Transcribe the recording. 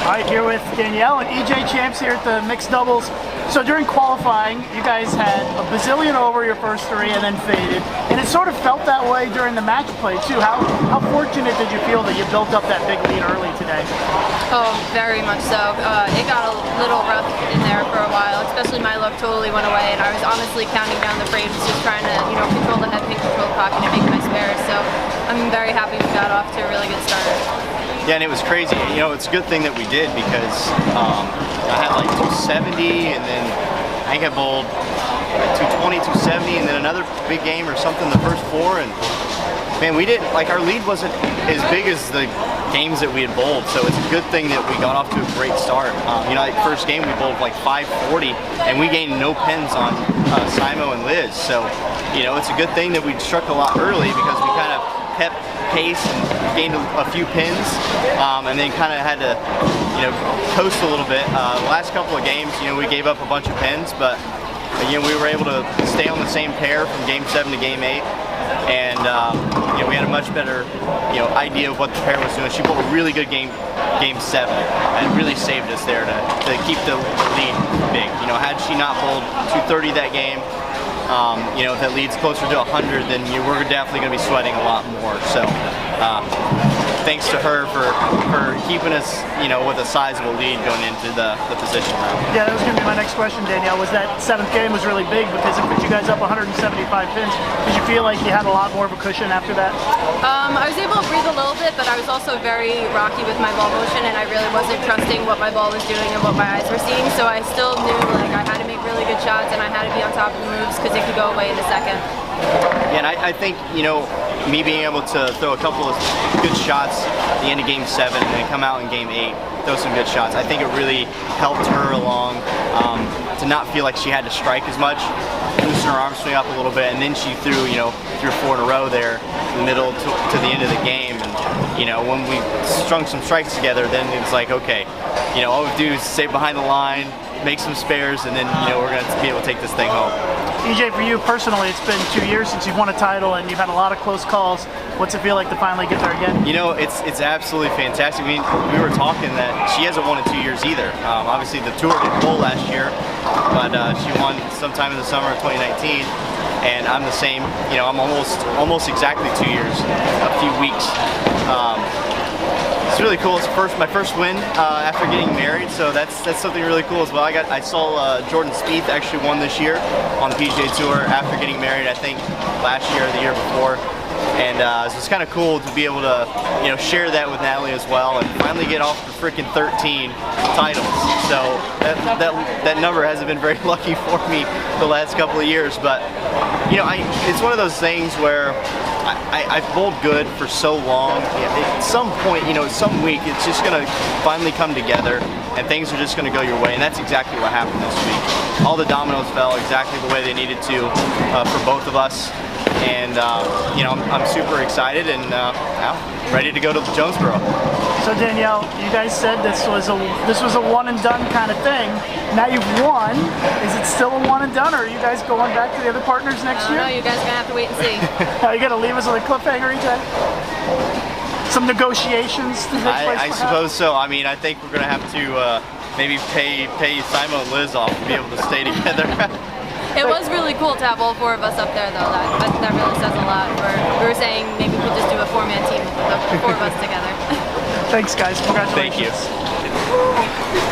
All right, here with Danielle and EJ champs here at the mixed doubles. So during qualifying, you guys had a bazillion over your first three and then faded. And it sort of felt that way during the match play too. How fortunate did you feel that you built up that big lead early today? Oh, very much so. It got a little rough in there for a while, especially my luck totally went away, and I was honestly counting down the frames, just trying to, control the head pin, control the pocket, and make my spares. So I'm very happy we got off to a really good start. Yeah, and it was crazy. It's a good thing that we did because I had like 270, and then I think I bowled 220, 270, and then another big game or something the first four, and man, we didn't, like, our lead wasn't as big as the games that we had bowled, so it's a good thing that we got off to a great start. Like first game we bowled like 540, and we gained no pins on Simo and Liz, so it's a good thing that we struck a lot early because we kind of kept pace and gained a few pins, and then kind of had to coast a little bit. The last couple of games, we gave up a bunch of pins, but again, we were able to stay on the same pair from game 7 to game 8, and we had a much better idea of what the pair was doing. She bowled a really good game 7, and really saved us there to keep the lead big. Had she not bowled 230 that game, if that lead's closer to 100, then we're definitely going to be sweating a lot more. So thanks to her for keeping us, with a sizable lead going into the position round. Yeah, that was going to be my next question, Danielle. Was that 7th game was really big because it put you guys up 175 pins. Did you feel like you had a lot more of a cushion after that? I was able to breathe a little bit, but I was also very rocky with my ball motion, and I really wasn't trusting what my ball was doing and what my eyes were seeing. So I still knew like I had to make really good shots, and I had to be on top of the moves because it could go away in a second. Yeah, and I think, me being able to throw a couple of good shots at the end of game 7 and then come out in game 8, throw some good shots, I think it really helped her along to not feel like she had to strike as much, loosen her arm swing up a little bit, and then she threw, 3 or 4 in a row there in the middle to the end of the game. And when we strung some strikes together, then it was like, okay, all we do is stay behind the line, make some spares, and then we're going to be able to take this thing home. EJ, for you personally, it's been 2 years since you've won a title, and you've had a lot of close calls. What's it feel like to finally get there again? It's absolutely fantastic. I mean, we were talking that she hasn't won in 2 years either. Obviously, the tour didn't bowl last year, but she won sometime in the summer of 2019. And I'm the same. I'm almost exactly 2 years, a few weeks. It's really cool. It's my first win after getting married, so that's something really cool as well. I saw Jordan Spieth actually won this year on the PGA Tour after getting married, I think last year or the year before, and so it's kind of cool to be able to share that with Natalie as well, and finally get off the freaking 13 titles. So that number hasn't been very lucky for me the last couple of years, but it's one of those things where I've bowled good for so long. At some point, some week, it's just going to finally come together, and things are just going to go your way, and that's exactly what happened this week. All the dominoes fell exactly the way they needed to for both of us, and I'm super excited and ready to go to Jonesboro. So Danielle, you guys said this was a one and done kind of thing. Now you've won. Is it still a one and done, or are you guys going back to the other partners next year? No, you guys are gonna have to wait and see. Are you gonna leave us with a cliffhanger, EJ? Some negotiations to take place? I suppose so. I mean, I think we're gonna have to maybe pay Simo and Liz off to be able to stay together. It was really cool to have all 4 of us up there, though. That really says a lot. We were saying maybe we could just do a 4-man team with the 4 of us together. Thanks, guys. Congratulations. Thank you.